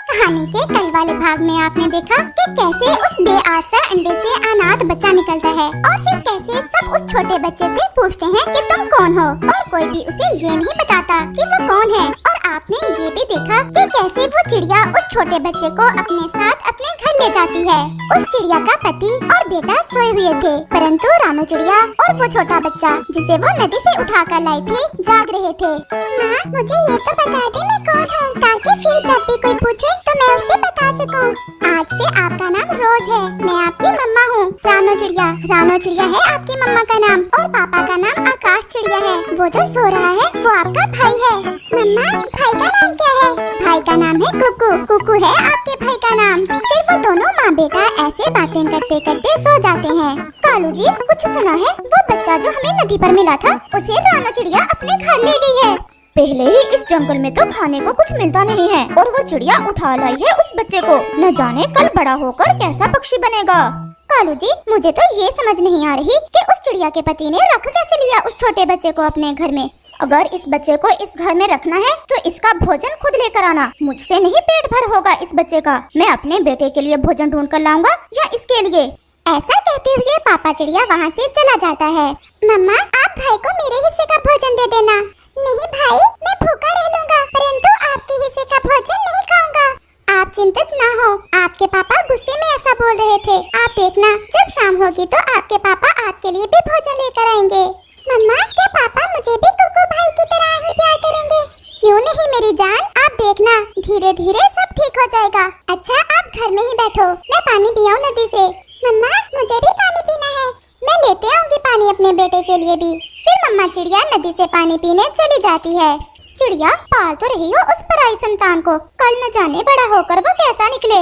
कहानी के कल वाले भाग में आपने देखा कि कैसे उस बेआसरा अंडे से अनाथ बच्चा निकलता है और फिर कैसे सब उस छोटे बच्चे से पूछते हैं कि तुम कौन हो, और कोई भी उसे ये नहीं बताता कि वो कौन है। और आपने ये भी देखा कि कैसे वो चिड़िया उस छोटे बच्चे को अपने साथ अपने घर ले जाती है। उस चिड़िया का पति और बेटा सोए हुए थे, परंतु रानू चिड़िया और वो छोटा बच्चा जिसे वो नदी से उठाकर लाई थी जाग रहे थे। माँ, मुझे ये तो बता दे मैं कौन हूँ, ताकि फिर जब भी कोई पूछे तो मैं उसे बता सकूं। आज से आपका नाम रोज है, मैं आपकी मम्मा हूँ रानू चिड़िया। रानू चिड़िया है आपकी मम्मा का नाम, और पापा का नाम आकाश चिड़िया है। वो जो सो रहा है वो आपका भाई है। मम्मा, भाई का नाम क्या है? भाई का नाम है कुकू। कुकू है आपके भाई का नाम। फिर वो दोनों माँ बेटा ऐसे बातें करते करते सो जाते हैं। कालू जी, कुछ सुना है? वो बच्चा जो हमें नदी पर मिला था, उसे रानू चिड़िया अपने घर ले गई है। पहले ही इस जंगल में तो खाने को कुछ मिलता नहीं है, और वो चिड़िया उठा लाई है उस बच्चे को। न जाने कल बड़ा होकर कैसा पक्षी बनेगा। कालू जी, मुझे तो ये समझ नहीं आ रही कि उस चिड़िया के पति ने रख कैसे लिया उस छोटे बच्चे को अपने घर में। अगर इस बच्चे को इस घर में रखना है तो इसका भोजन खुद लेकर आना। मुझसे नहीं पेट भर होगा इस बच्चे का। मैं अपने बेटे के लिए भोजन ढूंढ कर लाऊंगा या इसके लिए। ऐसा कहते हुए पापा चिड़िया वहाँ से चला जाता है। मम्मा, आप भाई को मेरे हिस्से का भोजन दे देना। नहीं भाई, मैं भूखा रह लूंगा, परंतु आपके हिस्से का भोजन नहीं खाऊंगा। आप चिंतित ना हो, आपके पापा गुस्से में ऐसा बोल रहे थे। आप देखना, जब शाम होगी तो आपके पापा आपके लिए भी भोजन लेकर आएंगे। मम्मा, क्या पापा मुझे भी कुकू भाई की तरह ही प्यार करेंगे? क्यों नहीं मेरी जान, आप देखना धीरे धीरे सब ठीक हो जाएगा। अच्छा, आप घर में ही बैठो, मैं पानी पियाऊं नदी से। मम्मा, मुझे भी पानी पीना है। मैं लेते आऊंगी पानी अपने बेटे के लिए भी। फिर मम्मा चिड़िया नदी से पानी पीने चली जाती है। चिड़िया, पाल तो रही हो उस पराई संतान को, कल न जाने बड़ा होकर वो कैसा निकले।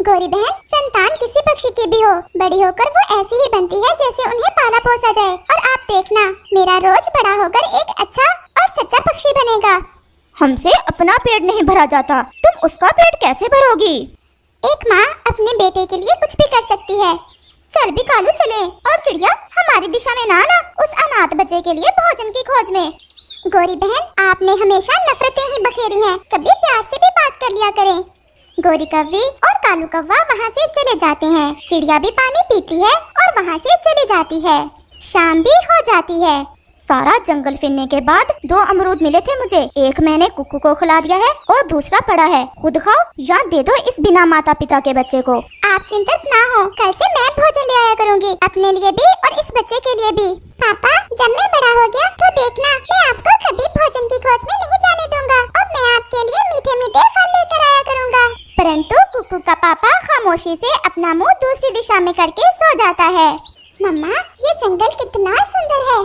गौरी बहन, संतान किसी पक्षी की भी हो, बड़ी होकर वो ऐसी ही बनती है जैसे उन्हें पाला पोसा जाए। और आप देखना, मेरा रोज बड़ा होकर एक अच्छा और सच्चा पक्षी बनेगा। हमसे अपना पेट नहीं भरा जाता, तुम उसका पेट कैसे भरोगी? एक माँ अपने बेटे के लिए कुछ भी कर सकती है। चल भी कालू, चले। और चिड़िया, हमारी दिशा में ना आना उस अनाथ बच्चे के लिए भोजन की खोज में। गौरी बहन, आपने हमेशा नफरतें ही बखेरी हैं, कभी प्यार से भी बात कर लिया करें। गौरी कव्वी और कालू कव्वा वहाँ से चले जाते हैं। चिड़िया भी पानी पीती है और वहाँ से चली जाती है। शाम भी हो जाती है। सारा जंगल फिरने के बाद 2 अमरूद मिले थे मुझे। एक मैंने कुक्कू को खिला दिया है और दूसरा पड़ा है, खुद खाओ या दे दो इस बिना माता पिता के बच्चे को। आप चिंतित ना हो, कल से मैं भोजन ले आया करूँगी, अपने लिए भी और इस बच्चे के लिए भी। पापा, जब मैं बड़ा हो गया तो देखना, मैं आपको कभी भोजन की खोज में नहीं जाने दूंगा, और मैं आपके लिए मीठे मीठे फल लेकर आया करूँगा। परंतु कुक्कू का पापा खामोशी से अपना मुँह दूसरी दिशा में करके सो जाता है। मम्मा, ये जंगल कितना सुंदर है।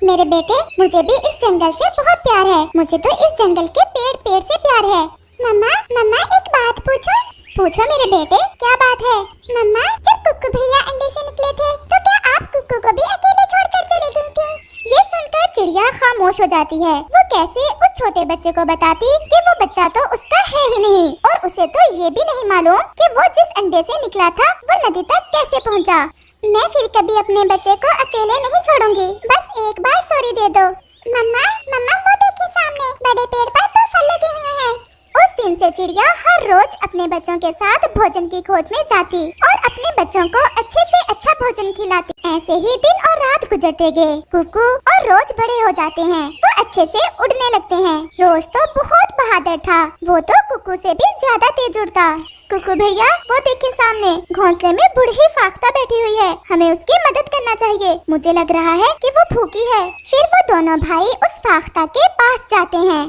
मेरे बेटे, मुझे भी इस जंगल से बहुत प्यार है। मुझे तो इस जंगल के पेड़ पेड़ से प्यार है। मम्मा, एक बात पूछूं? पूछो मेरे बेटे, क्या बात है? मम्मा, जब कुक्कू भैया अंडे से निकले थे तो क्या आप कुक्कू को भी अकेले छोड़कर चली गई थी? ये सुनकर चिड़िया खामोश हो जाती है। वो कैसे उस छोटे बच्चे को बताती कि वो बच्चा तो उसका है ही नहीं, और उसे तो ये भी नहीं मालूम कि वो जिस अंडे से निकला था वो नदी तक कैसे पहुँचा। मैं फिर कभी अपने बच्चे को अकेले नहीं छोड़ूंगी, बस एक बार सॉरी दे दो। मम्मा, वो देखिए सामने बड़े पेड़ पर 2 फल लगे हुए हैं। उस दिन से चिड़िया हर रोज अपने बच्चों के साथ भोजन की खोज में जाती और अपने बच्चों को अच्छे से अच्छा भोजन खिलाती। ऐसे ही दिन और रात गुजरते गए। कुकू और रोज बड़े हो जाते हैं, वो अच्छे से उड़ने लगते हैं। रोज तो बहुत बहादुर था, वो तो कुकू से भी ज्यादा तेज उड़ता। कुकू भैया, वो देखे सामने घोंसले में बूढ़ी फाख्ता बैठी हुई है, हमें उसकी मदद करना चाहिए। मुझे लग रहा है कि वो भूखी है। फिर वो दोनों भाई उस फाख्ता के पास जाते हैं।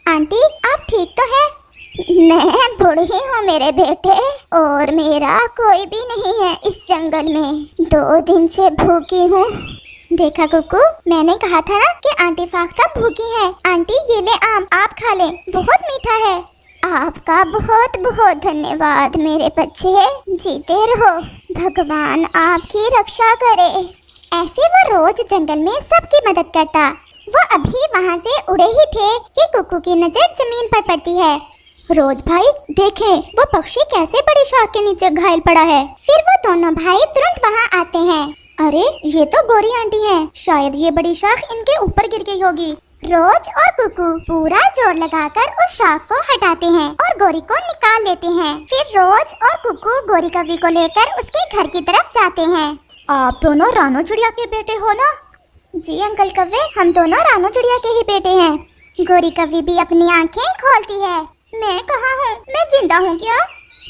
आंटी, आप ठीक तो है? मैं बूढ़ी हूँ मेरे बेटे, और मेरा कोई भी नहीं है इस जंगल में। 2 दिन से भूखी हूँ। देखा कुकू, मैंने कहा था ना कि आंटी फाख्ता भूखी है। आंटी, ये ले आम, आप खा लें, बहुत मीठा है। आपका बहुत बहुत धन्यवाद मेरे बच्चे, जीते रहो, भगवान आपकी रक्षा करे। ऐसे वो रोज जंगल में सबकी मदद करता। वो अभी वहाँ से उड़े ही थे कि कुकू की नजर जमीन पर पड़ती है। रोज भाई, देखें वो पक्षी कैसे बड़ी शाख के नीचे घायल पड़ा है। फिर वो दोनों भाई तुरंत वहाँ आते हैं। अरे, ये तो गोरी आंटी हैं, शायद ये बड़ी शाख इनके ऊपर गिर गई होगी। रोज और कुकू पूरा जोर लगाकर उस शाख को हटाते हैं और गोरी को निकाल लेते हैं। फिर रोज और कुकू गोरी कव्वी को लेकर उसके घर की तरफ जाते हैं। आप दोनों रानो चिड़िया के बेटे हो ना? जी अंकल कव्वे, हम दोनों रानो चिड़िया के ही बेटे हैं। गोरी कव्वी भी अपनी आंखें खोलती है। मैं कहाँ हूँ? मैं जिंदा हूँ क्या?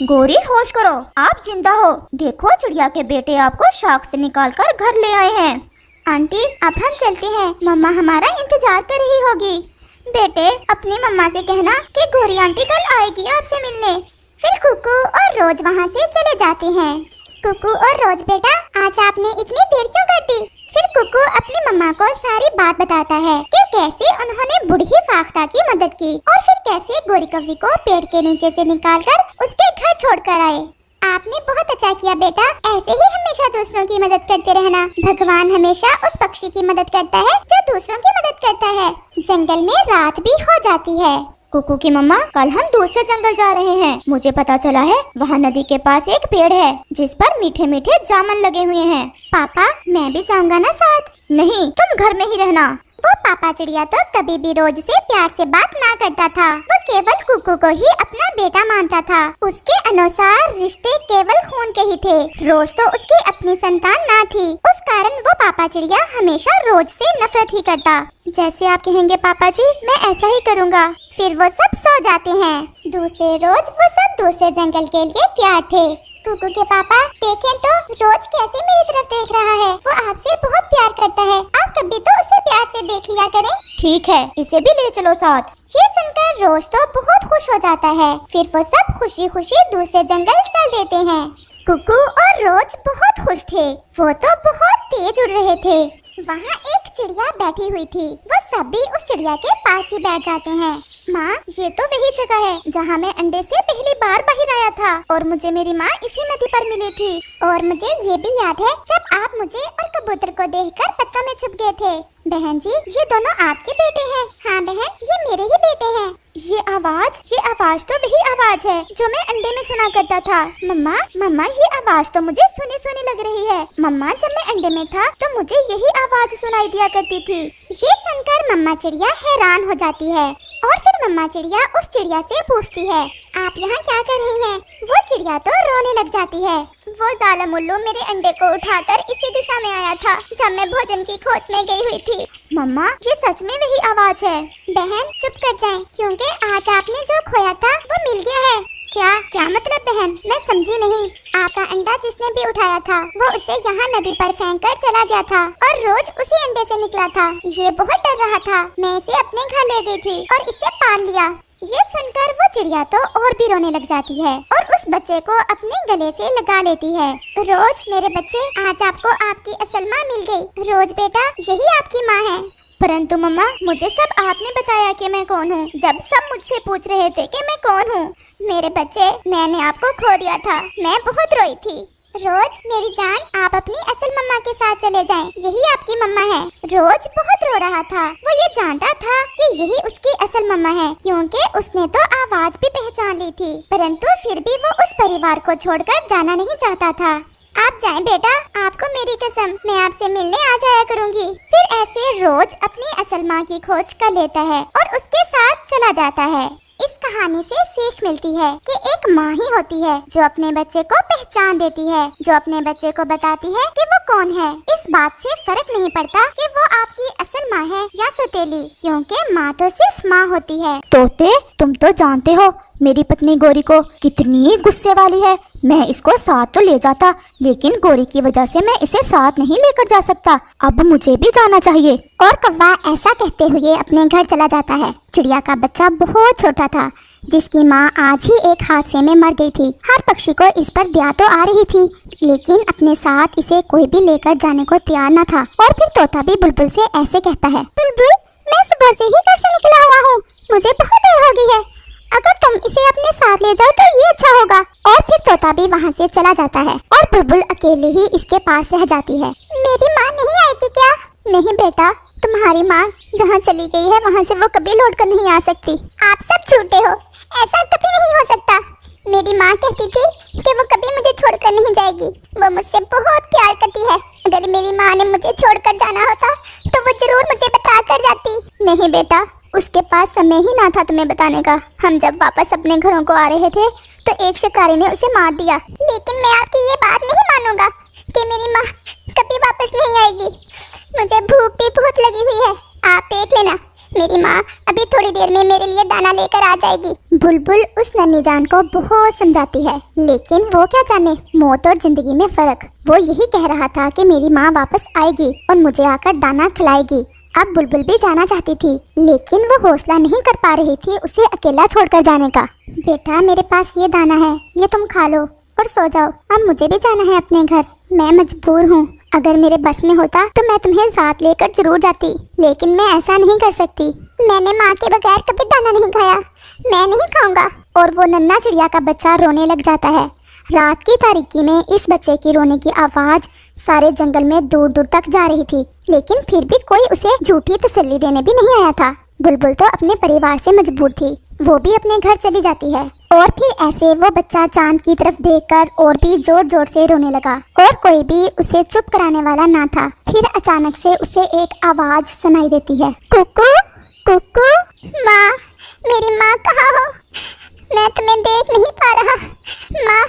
गोरी होश करो, आप जिंदा हो। देखो चिड़िया के बेटे आपको शाख से निकालकर घर ले आए हैं। आंटी अब हम चलते हैं, मम्मा हमारा इंतजार कर रही होगी। बेटे अपनी मम्मा से कहना कि गोरी आंटी कल आएगी आपसे मिलने। फिर कुकू और रोज वहाँ से चले जाते हैं। कुकू और रोज बेटा, आज आपने इतनी देर क्यों कर दी? फिर कुकू अपनी मम्मा को सारी बात बताता है कि कैसे उन्होंने बूढ़ी फाख्ता की मदद की और फिर कैसे गोरी कव्वी को पेड़ के नीचे से निकालकर उसके घर छोड़कर आए। आपने बहुत अच्छा किया बेटा, ऐसे ही हमेशा दूसरों की मदद करते रहना। भगवान हमेशा उस पक्षी की मदद करता है जो दूसरों की मदद करता है। जंगल में रात भी हो जाती है। कुकू की मम्मा, कल हम दूसरे जंगल जा रहे हैं। मुझे पता चला है वहाँ नदी के पास एक पेड़ है जिस पर मीठे मीठे जामुन लगे हुए हैं। पापा मैं भी जाऊंगा ना साथ? नहीं, तुम घर में ही रहना। वो पापा चिड़िया तो कभी भी रोज से प्यार से बात ना करता था। वो केवल कुकू को ही अपना बेटा मानता था। उसके अनुसार रिश्ते केवल खून के ही थे। रोज तो उसकी अपनी संतान ना थी। उस कारण वो पापा चिड़िया हमेशा रोज से नफरत ही करता। जैसे आप कहेंगे पापा जी, मैं ऐसा ही करूँगा। फिर वो सब सो जाते हैं। दूसरे रोज वो सब दूसरे जंगल के लिए तैयार थे। कुकू के पापा देखें तो रोज कैसे मेरी तरफ देख रहा है। वो आपसे बहुत प्यार करता है, आप कभी तो उसे प्यार से देख लिया करें। ठीक है, इसे भी ले चलो साथ। ये सुनकर रोज तो बहुत खुश हो जाता है। फिर वो सब खुशी खुशी दूसरे जंगल चल देते हैं। कुकू और रोज बहुत खुश थे। वो तो बहुत तेज उड़ रहे थे। वहाँ एक चिड़िया बैठी हुई थी। वो सभी उस चिड़िया के पास ही बैठ जाते हैं। माँ, ये तो वही जगह है जहाँ मैं अंडे से पहली बार बाहर आया था और मुझे मेरी माँ इसी नदी पर मिली थी। और मुझे ये भी याद है जब आप मुझे और कबूतर को देखकर पत्तों में छुप गए थे। बहन जी, ये दोनों आपके बेटे हैं? हाँ बहन, ये मेरे ही बेटे हैं। ये आवाज तो वही आवाज है जो मैं अंडे में सुना करता था। मम्मा ये आवाज तो मुझे सुनी सुनी लग रही है। मम्मा, जब मैं अंडे में था तो मुझे यही आवाज सुनाई दिया करती थी। ये सुनकर मम्मा चिड़िया हैरान हो जाती है और फिर मम्मा चिड़िया उस चिड़िया से पूछती है, आप यहाँ क्या कर रही हैं? वो चिड़िया तो रोने लग जाती है। वो जालिम उल्लू मेरे अंडे को उठाकर इसी दिशा में आया था जब मैं भोजन की खोज में गई हुई थी। मम्मा, ये सच में वही आवाज है। बहन चुप कर जाएं, क्योंकि आज आपने जो खोया था वो मिल गया है। क्या मतलब बहन? मैं समझी नहीं। आपका अंडा जिसने भी उठाया था वो उसे यहाँ नदी पर फेंक कर चला गया था और रोज उसी अंडे से निकला था। ये बहुत डर रहा था। मैं इसे अपने घर ले गई थी और इसे पाल लिया। ये सुनकर वो चिड़िया तो और भी रोने लग जाती है और उस बच्चे को अपने गले से लगा लेती है। रोज मेरे बच्चे, आज आपको आपकी असल माँ मिल गई। रोज बेटा, यही आपकी माँ है। परंतु मम्मा, मुझे सब आपने बताया कि मैं कौन हूँ जब सब मुझसे पूछ रहे थे कि मैं कौन हूँ। मेरे बच्चे, मैंने आपको खो दिया था। मैं बहुत रोई थी। रोज मेरी जान, आप अपनी असल मम्मा के साथ चले जाएं। यही आपकी मम्मा है। रोज बहुत रो रहा था। वो ये जानता था कि यही उसकी असल मम्मा है, क्योंकि उसने तो आवाज भी पहचान ली थी। परंतु फिर भी वो उस परिवार को छोड़कर जाना नहीं चाहता था। आप जाएं बेटा, आपको मेरी कसम, मैं आपसे मिलने आ जाया करूंगी। फिर ऐसे रोज अपनी असल माँ की खोज कर लेता है और उसके साथ चला जाता है। इस कहानी से सीख मिलती है कि एक माँ ही होती है जो अपने बच्चे को पहचान देती है, जो अपने बच्चे को बताती है कि वो कौन है। इस बात से फर्क नहीं पड़ता कि वो आपकी असल माँ है या सौतेली, क्योंकि माँ तो सिर्फ माँ होती है। तोते, तुम तो जानते हो मेरी पत्नी गोरी को कितनी गुस्से वाली है। मैं इसको साथ तो ले जाता, लेकिन गोरी की वजह से मैं इसे साथ नहीं लेकर जा सकता। अब मुझे भी जाना चाहिए। और कौवा ऐसा कहते हुए अपने घर चला जाता है। चिड़िया का बच्चा बहुत छोटा था, जिसकी माँ आज ही एक हादसे में मर गई थी। हर पक्षी को इस पर दया तो आ रही थी, लेकिन अपने साथ इसे कोई भी लेकर जाने को तैयार न था। और फिर तोता भी बुलबुल से ऐसे कहता है, बुलबुल, मैं सुबह से ही घर से निकला हुआ हूँ, मुझे बहुत देर हो गई है। अगर तुम इसे अपने साथ ले जाओ तो ये अच्छा होगा। और फिर तोता भी वहाँ से चला जाता है और बुलबुल अकेले ही इसके पास रह जाती है। मेरी माँ नहीं आएगी क्या? नहीं बेटा, तुम्हारी माँ जहाँ चली गई है वहाँ से वो कभी लौट कर नहीं आ सकती। आप सब झूठे हो, ऐसा कभी नहीं हो सकता। मेरी माँ कहती थी कि वो कभी मुझे छोड़कर नहीं जाएगी। वो मुझसे बहुत प्यार करती है। अगर मेरी माँ ने मुझे छोड़कर जाना होता तो वो जरूर मुझे बता कर जाती। नहीं बेटा, समय ही ना था तुम्हें बताने का। हम जब वापस अपने घरों को आ रहे थे तो एक शिकारी ने उसे मार दिया। लेकिन मैं आपकी ये बात नहीं मानूंगा कि मेरी माँ कभी वापस नहीं आएगी। मुझे भूख भी बहुत लगी हुई है। आप देख लेना, मेरी माँ अभी थोड़ी देर में मेरे लिए दाना लेकर आ जाएगी। बुलबुल उस नन्ही जान को बहुत समझाती है, लेकिन वो क्या जाने मौत और जिंदगी में फर्क। वो यही कह रहा था कि मेरी माँ वापस आएगी और मुझे आकर दाना खिलाएगी। अब बुलबुल भी जाना चाहती थी, लेकिन वो हौसला नहीं कर पा रही थी उसे अकेला छोड़कर जाने का। बेटा, मेरे पास ये दाना है, ये तुम खा लो और सो जाओ। अब मुझे भी जाना है अपने घर, मैं मजबूर हूँ। अगर मेरे बस में होता तो मैं तुम्हें साथ लेकर जरूर जाती, लेकिन मैं ऐसा नहीं कर सकती। मैंने माँ के बगैर कभी दाना नहीं खाया, मैं नहीं खाऊंगा। और वो नन्हा चिड़िया का बच्चा रोने लग जाता है। रात की तारीकी में इस बच्चे की रोने की आवाज सारे जंगल में दूर दूर तक जा रही थी, लेकिन फिर भी कोई उसे झूठी तसल्ली देने भी नहीं आया था। बुलबुल तो अपने परिवार से मजबूर थी, वो भी अपने घर चली जाती है। और फिर ऐसे वो बच्चा चांद की तरफ देखकर और भी जोर जोर से रोने लगा, और कोई भी उसे चुप कराने वाला ना था। फिर अचानक से उसे एक आवाज सुनाई देती है, कुकू कुकू। माँ, मेरी माँ कहाँ हो? मैं तुम्हें देख नहीं पा रहा। माँ,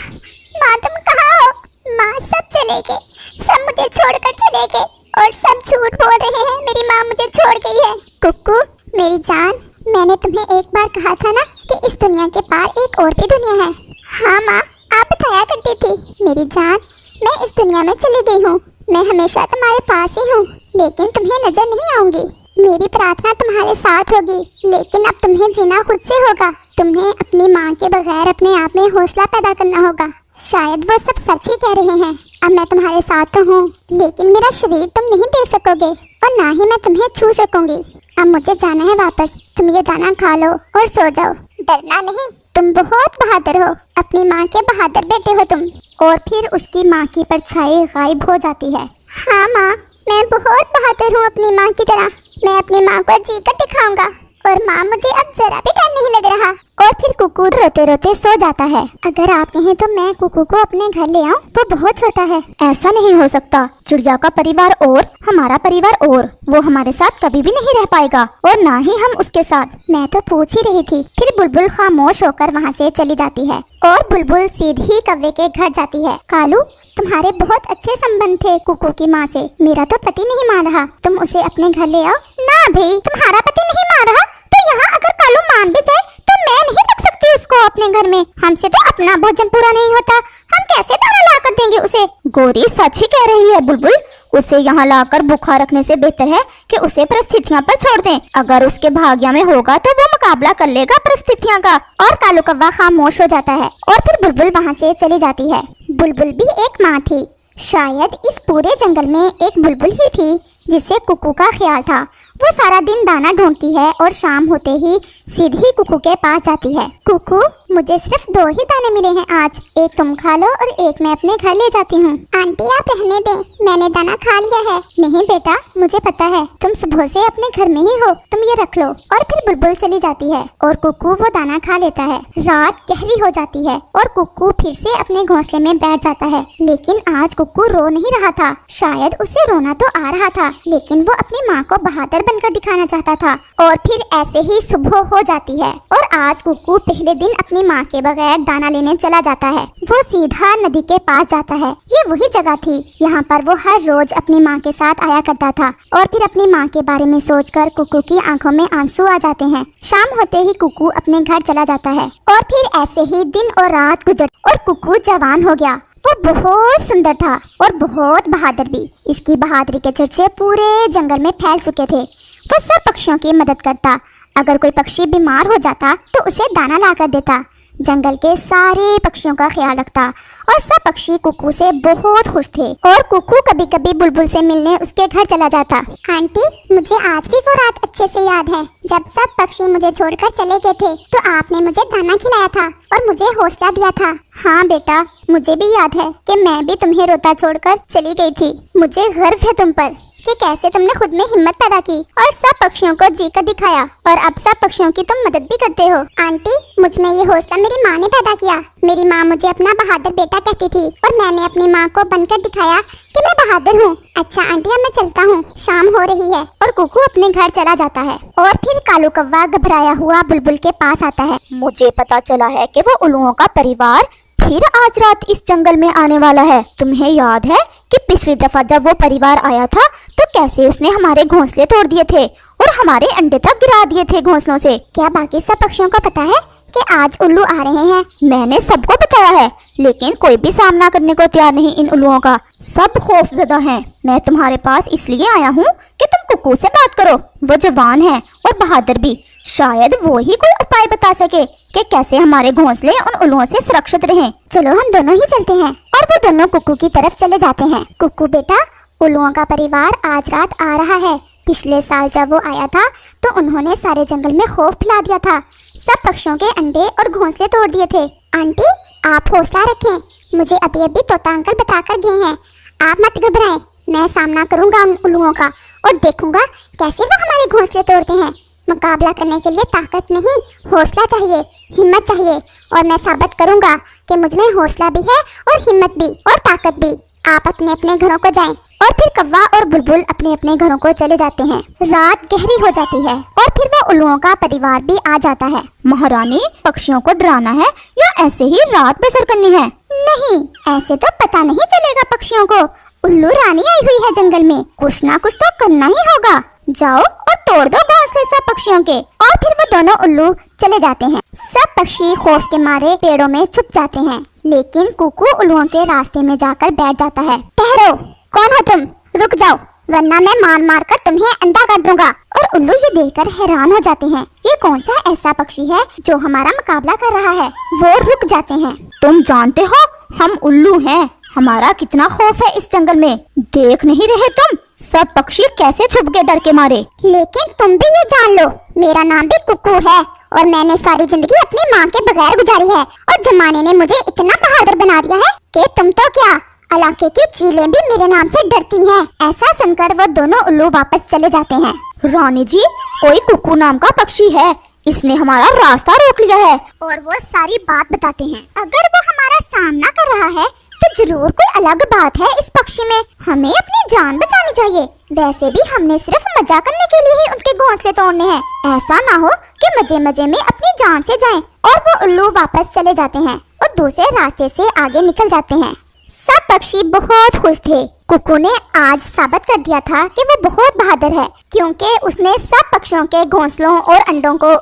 माँ तुम कहाँ हो? माँ, सब चले गए, सब मुझे छोड़कर चले गए और सब झूठ बोल रहे हैं। मेरी माँ मुझे छोड़ गई है। कुकू मेरी जान, मैंने तुम्हें एक बार कहा था ना कि इस दुनिया के पार एक और भी दुनिया है। हाँ माँ, आप बताया करती थी। मेरी जान, मैं इस दुनिया में चली गई हूँ। मैं हमेशा तुम्हारे पास ही हूँ, लेकिन तुम्हें नजर नहीं आऊंगी। मेरी प्रार्थना तुम्हारे साथ होगी, लेकिन अब तुम्हें जीना खुद से होगा। तुम्हें अपनी माँ के बगैर अपने आप में हौसला पैदा करना होगा। शायद वो सब सच ही कह रहे हैं। अब मैं तुम्हारे साथ तो हूँ, लेकिन मेरा शरीर तुम नहीं देख सकोगे और ना ही मैं तुम्हें छू सकूंगी। अब मुझे जाना है वापस। तुम ये दाना खा लो और सो जाओ। डरना नहीं, तुम बहुत बहादुर हो। अपनी माँ के बहादुर बेटे हो तुम। और फिर उसकी माँ की परछाई गायब हो जाती है। हाँ माँ, मैं बहुत बहादुर हूँ अपनी माँ की तरह। मैं अपनी माँ को जीकर दिखाऊंगा। और माँ, मुझे अब जरा भी डर नहीं लग रहा। और फिर कुकू रोते रोते सो जाता है। अगर आप कहें तो मैं कुकू को अपने घर ले आऊं, वो बहुत छोटा है। ऐसा नहीं हो सकता। चिड़िया का परिवार और हमारा परिवार और, वो हमारे साथ कभी भी नहीं रह पाएगा और ना ही हम उसके साथ। मैं तो पूछ ही रही थी। फिर बुलबुल खामोश होकर वहाँ से चली जाती है और बुलबुल सीधी कौवे के घर जाती है। कालू, तुम्हारे बहुत अच्छे संबंध थे कुकू की माँ से। मेरा तो पति नहीं मान रहा, तुम उसे अपने घर ले आओ ना। भाई, तुम्हारा पति नहीं मान रहा तो यहाँ अगर कालू मान भी जाए तो मैं नहीं रख सकती उसको अपने घर में। हमसे तो अपना भोजन पूरा नहीं होता, हम कैसे दाना ला कर देंगे उसे? गोरी सच ही कह रही है बुलबुल। उसे यहाँ लाकर भूखा रखने से बेहतर है कि उसे परिस्थितियों पर छोड़ दें। अगर उसके भाग्य में होगा तो वो मुकाबला कर लेगा परिस्थितियों का। और कालू कौवा खामोश हो जाता है और फिर बुलबुल वहाँ से चली जाती है। बुलबुल भी एक माँ थी। शायद इस पूरे जंगल में एक बुलबुल ही थी जिसे कुकू का ख्याल था। वो सारा दिन दाना ढूंढती है और शाम होते ही सीधी कुकू के पास जाती है। कुकू, मुझे सिर्फ 2 ही दाने मिले हैं आज, एक तुम खा लो और एक मैं अपने घर ले जाती हूँ। आंटी, आप रहने दें, मैंने दाना खा लिया है। नहीं बेटा, मुझे पता है, तुम सुबह से अपने घर में ही हो, तुम ये रख लो। और फिर बुलबुल चली जाती है और कुकू वो दाना खा लेता है। रात गहरी हो जाती है और कुकू फिर से अपने घोंसले में बैठ जाता है। लेकिन आज कुकू रो नहीं रहा था। शायद उसे रोना तो आ रहा था, लेकिन वो अपनी माँ को बहादुर बनकर दिखाना चाहता था। और फिर ऐसे ही सुबह हो जाती है और आज कुकू पहले दिन अपनी माँ के बगैर दाना लेने चला जाता है। वो सीधा नदी के पास जाता है। ये वही जगह थी यहाँ पर वो हर रोज अपनी माँ के साथ आया करता था। और फिर अपनी माँ के बारे में सोचकर कुकू की आंखों में आंसू आ जाते हैं। शाम होते ही कुकू अपने घर चला जाता है और फिर ऐसे ही दिन और रात गुजर और कुकू जवान हो गया। वो बहुत सुंदर था और बहुत बहादुर भी। इसकी बहादुरी के चर्चे पूरे जंगल में फैल चुके थे। वो सब पक्षियों की मदद करता। अगर कोई पक्षी बीमार हो जाता तो उसे दाना ला कर देता। जंगल के सारे पक्षियों का ख्याल रखता और सब पक्षी कुकू से बहुत खुश थे। और कुकू कभी कभी बुलबुल से मिलने उसके घर चला जाता। आंटी, मुझे आज भी वो रात अच्छे से याद है जब सब पक्षी मुझे छोड़कर चले गए थे तो आपने मुझे दाना खिलाया था और मुझे हौसला दिया था। हाँ बेटा, मुझे भी याद है कि मैं भी तुम्हें रोता छोड़कर चली गई थी। मुझे गर्व है तुम पर। कि कैसे तुमने खुद में हिम्मत पैदा की और सब पक्षियों को जीकर दिखाया और अब सब पक्षियों की तुम मदद भी करते हो। आंटी, मुझ में ये हौसला मेरी माँ ने पैदा किया। मेरी माँ मुझे अपना बहादुर बेटा कहती थी और मैंने अपनी माँ को बनकर दिखाया कि मैं बहादुर हूँ। अच्छा आंटी, अब मैं चलता हूँ, शाम हो रही है। और कुकू अपने घर चला जाता है और फिर कालू कौवा घबराया हुआ बुलबुल के पास आता है। मुझे पता चला है कि वो उल्लुओं का परिवार फिर आज रात इस जंगल में आने वाला है। तुम्हें याद है कि पिछली दफा जब वो परिवार आया था तो कैसे उसने हमारे घोंसले तोड़ दिए थे और हमारे अंडे तक गिरा दिए थे घोंसलों से। क्या बाकी सब पक्षियों को पता है कि आज उल्लू आ रहे हैं? मैंने सबको बताया है, लेकिन कोई भी सामना करने को तैयार नहीं इन उल्लुओं का। सब खौफजदा हैं। मैं तुम्हारे पास इसलिए आया हूँ कि तुम कुकू से बात करो। वो जवान है और बहादुर भी। शायद वो ही कोई उपाय बता सके कि कैसे हमारे घोंसले उन उल्लुओं से सुरक्षित रहें। चलो हम दोनों ही चलते हैं। और वो दोनों कुकू की तरफ चले जाते हैं। कुकू बेटा, उल्लुओं का परिवार आज रात आ रहा है। पिछले साल जब वो आया था तो उन्होंने सारे जंगल में खौफ फैला दिया था। सब पक्षियों के अंडे और घोंसले तोड़ दिए थे। आंटी, आप हौसला रखें। मुझे अभी अभी तोता अंकल बताकर गए हैं। आप मत घबराएं, मैं सामना करूंगा उन उल्लुओं का और देखूंगा कैसे वो हमारे घोंसले तोड़ते हैं। मुकाबला करने के लिए ताकत नहीं, हौसला चाहिए, हिम्मत चाहिए। और मैं साबित करूंगा कि मुझ में हौसला भी है और हिम्मत भी और ताकत भी। आप अपने अपने घरों को जाएं। और फिर कौवा और बुलबुल अपने अपने घरों को चले जाते हैं। रात गहरी हो जाती है और फिर वो उल्लुओं का परिवार भी आ जाता है। महारानी, पक्षियों को डराना है या ऐसे ही रात बसर करनी है? नहीं, ऐसे तो पता नहीं चलेगा पक्षियों को। उल्लू रानी आई हुई है जंगल में, कुछ ना कुछ तो करना ही होगा। जाओ और तोड़ दो घोंसले सब पक्षियों के। और फिर वो दोनों उल्लू चले जाते हैं। सब पक्षी खौफ के मारे पेड़ों में छुप जाते हैं, लेकिन कुकू उल्लुओं के रास्ते में जाकर बैठ जाता है। ठहरो, कौन हो तुम? रुक जाओ, वरना मैं मार मार कर तुम्हें अंधा कर दूंगा। और उल्लू ये देखकर हैरान हो जाते हैं। ये कौन सा ऐसा पक्षी है जो हमारा मुकाबला कर रहा है? वो रुक जाते हैं। तुम जानते हो हम उल्लू हैं, हमारा कितना खौफ है इस जंगल में। देख नहीं रहे तुम सब पक्षी कैसे छुप गए डर के मारे? लेकिन तुम भी ये जान लो, मेरा नाम भी कुकू है और मैंने सारी जिंदगी अपनी माँ के बगैर गुजारी है। और जमाने ने मुझे इतना बहादुर बना दिया है कि तुम तो क्या, इलाके की चीलें भी मेरे नाम से डरती हैं। ऐसा सुनकर वो दोनों उल्लू वापस चले जाते हैं। रानी जी, कोई कुकू नाम का पक्षी है, इसने हमारा रास्ता रोक लिया है। और वो सारी बात बताते हैं। अगर वो हमारा सामना कर रहा है तो जरूर कोई अलग बात है इस पक्षी में। हमें अपनी जान बचानी चाहिए। वैसे भी हमने सिर्फ मजा करने के लिए ही उनके घोंसले तोड़ने हैं। ऐसा ना हो कि मजे मजे में अपनी जान से जाएं। और वो उल्लू वापस चले जाते हैं और दूसरे रास्ते से आगे निकल जाते हैं। सब पक्षी बहुत खुश थे। कुकू ने आज साबित कर दिया था कि वो बहुत बहादुर है, क्योंकि उसने सब पक्षियों के घोंसलों और अंडों को